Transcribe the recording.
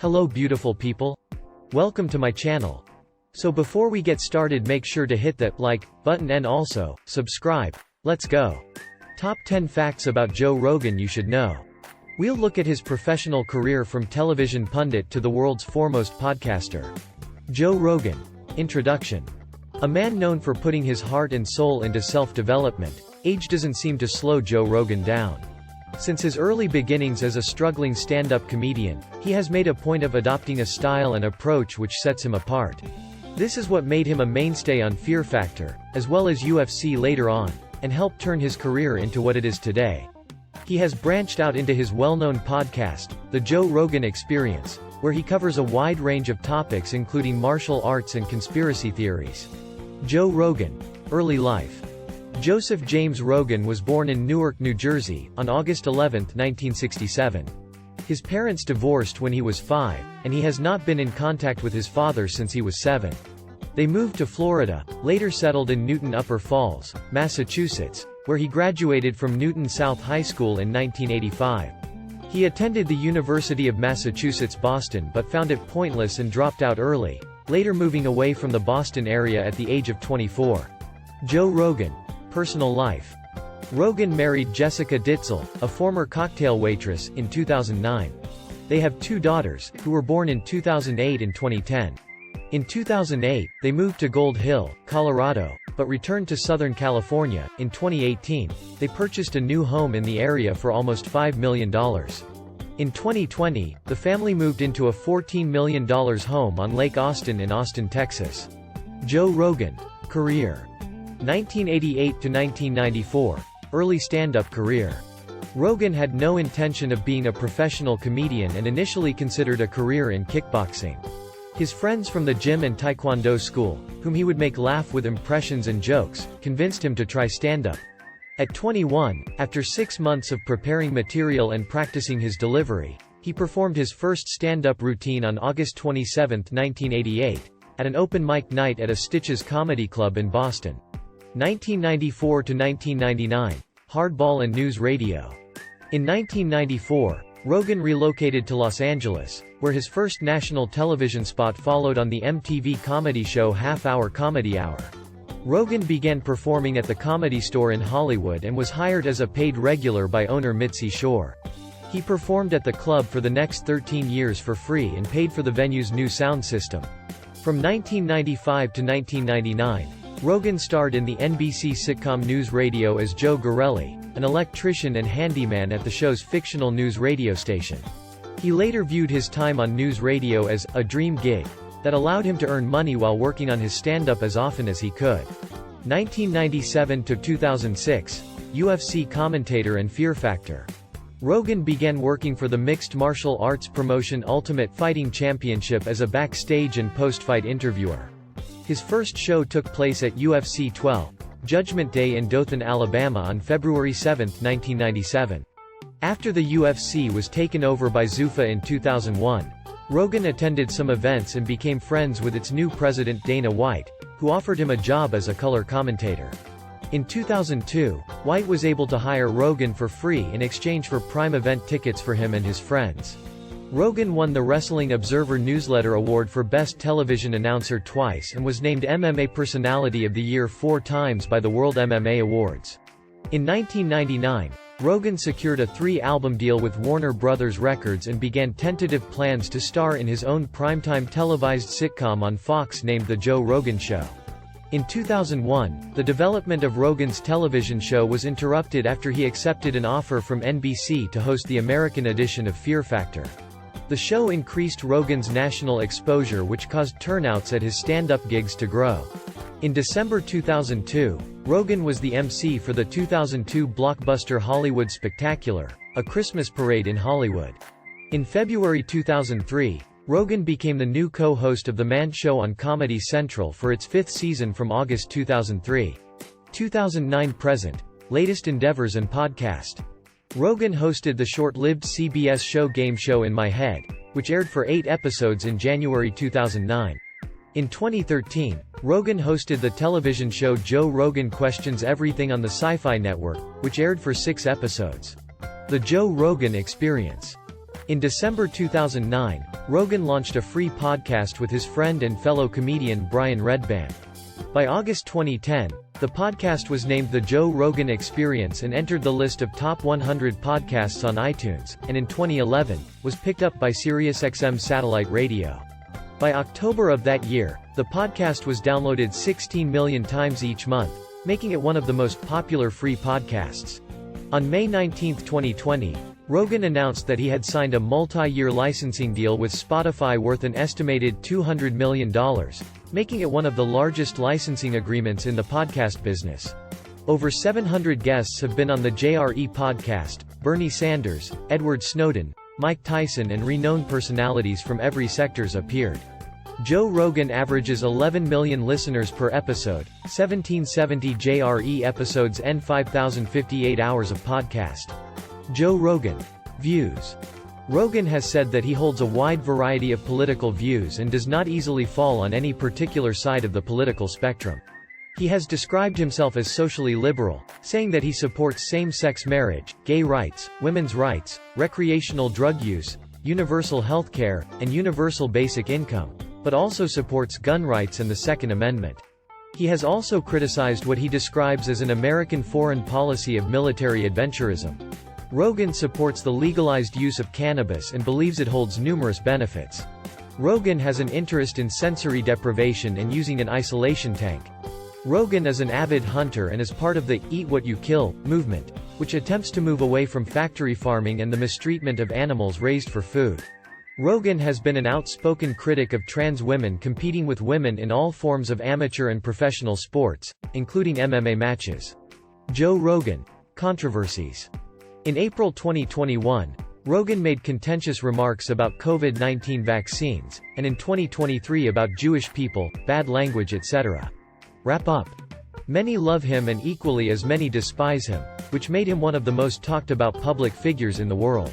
Hello beautiful people. Welcome to my channel. So before we get started, make sure to hit that like button and also subscribe. Let's go. Top 10 facts about Joe Rogan you should know. We'll look at his professional career from television pundit to the world's foremost podcaster. Joe Rogan. Introduction. A man known for putting his heart and soul into self-development, age doesn't seem to slow Joe Rogan down. Since his early beginnings as a struggling stand-up comedian, he has made a point of adopting a style and approach which sets him apart. This is what made him a mainstay on Fear Factor, as well as UFC later on, and helped turn his career into what it is today. He has branched out into his well-known podcast, The Joe Rogan Experience, where he covers a wide range of topics including martial arts and conspiracy theories. Joe Rogan. Early life. Joseph James Rogan was born in Newark, New Jersey, on August 11, 1967. His parents divorced when he was 5, and he has not been in contact with his father since he was 7. They moved to Florida, later settled in Newton Upper Falls, Massachusetts, where he graduated from Newton South High School in 1985. He attended the University of Massachusetts Boston but found it pointless and dropped out early, later moving away from the Boston area at the age of 24. Joe Rogan. Personal life. Rogan married Jessica Ditzel, a former cocktail waitress, in 2009. They have 2 daughters, who were born in 2008 and 2010. In 2008, they moved to Gold Hill, Colorado, but returned to Southern California. In 2018, they purchased a new home in the area for almost $5 million. In 2020, the family moved into a $14 million home on Lake Austin in Austin, Texas. Joe Rogan. Career. 1988 to 1994. Early stand-up career. Rogan had no intention of being a professional comedian and initially considered a career in kickboxing. His friends from the gym and taekwondo school, whom he would make laugh with impressions and jokes, convinced him to try stand-up. At 21, after 6 months of preparing material and practicing his delivery, he performed his first stand-up routine on August 27, 1988, at an open mic night at a Stitches Comedy Club in Boston. 1994 to 1999. Hardball and news radio. In 1994, Rogan relocated to Los Angeles, where his first national television spot followed on the MTV comedy show Half Hour Comedy Hour. Rogan began performing at the Comedy Store in Hollywood and was hired as a paid regular by owner Mitzi Shore. He performed at the club for the next 13 years for free and paid for the venue's new sound system. From 1995 to 1999, Rogan starred in the NBC sitcom News Radio as Joe Gorelli, an electrician and handyman at the show's fictional news radio station. He later viewed his time on news radio as a dream gig that allowed him to earn money while working on his stand-up as often as he could. 1997 to 2006. UFC commentator and Fear Factor. Rogan began working for the mixed martial arts promotion Ultimate Fighting Championship as a backstage and post-fight interviewer. His first show took place at UFC 12, Judgment Day in Dothan, Alabama on February 7, 1997. After the UFC was taken over by Zuffa in 2001, Rogan attended some events and became friends with its new president Dana White, who offered him a job as a color commentator. In 2002, White was able to hire Rogan for free in exchange for prime event tickets for him and his friends. Rogan won the Wrestling Observer Newsletter Award for Best Television Announcer twice and was named MMA Personality of the Year 4 times by the World MMA Awards. In 1999, Rogan secured a 3-album deal with Warner Brothers Records and began tentative plans to star in his own primetime televised sitcom on Fox named The Joe Rogan Show. In 2001, the development of Rogan's television show was interrupted after he accepted an offer from NBC to host the American edition of Fear Factor. The show increased Rogan's national exposure, which caused turnouts at his stand-up gigs to grow. In December 2002, Rogan was the MC for the 2002 blockbuster Hollywood Spectacular, a Christmas parade in Hollywood. In February 2003, Rogan became the new co-host of The Man Show on Comedy Central for its 5th season from August 2003. 2009-present. Latest endeavors and podcast. Rogan hosted the short-lived CBS show Game Show in My Head, which aired for 8 episodes in January 2009. In 2013, Rogan hosted the television show Joe Rogan Questions Everything on the Sci-Fi Network, which aired for 6 episodes. The Joe Rogan Experience. In December 2009, Rogan launched a free podcast with his friend and fellow comedian Brian Redban. By August 2010, the podcast was named the Joe Rogan Experience and entered the list of top 100 podcasts on iTunes, and in 2011, was picked up by SiriusXM satellite radio. By October of that year, the podcast was downloaded 16 million times each month, making it one of the most popular free podcasts. On May 19, 2020, Rogan announced that he had signed a multi-year licensing deal with Spotify worth an estimated $200 million, making it one of the largest licensing agreements in the podcast business. Over 700 guests have been on the JRE podcast: Bernie Sanders, Edward Snowden, Mike Tyson, and renowned personalities from every sectors appeared. Joe Rogan averages 11 million listeners per episode, 1770 JRE episodes and 5,058 hours of podcast. Joe Rogan Views. Rogan has said that he holds a wide variety of political views and does not easily fall on any particular side of the political spectrum. He has described himself as socially liberal, saying that he supports same-sex marriage, gay rights, women's rights, recreational drug use, universal health care, and universal basic income, but also supports gun rights and the Second Amendment. He has also criticized what he describes as an American foreign policy of military adventurism. Rogan supports the legalized use of cannabis and believes it holds numerous benefits. Rogan has an interest in sensory deprivation and using an isolation tank. Rogan is an avid hunter and is part of the "Eat What You Kill" movement, which attempts to move away from factory farming and the mistreatment of animals raised for food. Rogan has been an outspoken critic of trans women competing with women in all forms of amateur and professional sports, including MMA matches. Joe Rogan Controversies. In April 2021, Rogan made contentious remarks about COVID-19 vaccines, and in 2023 about Jewish people, bad language, etc. Wrap up. Many love him and equally as many despise him, which made him one of the most talked about public figures in the world.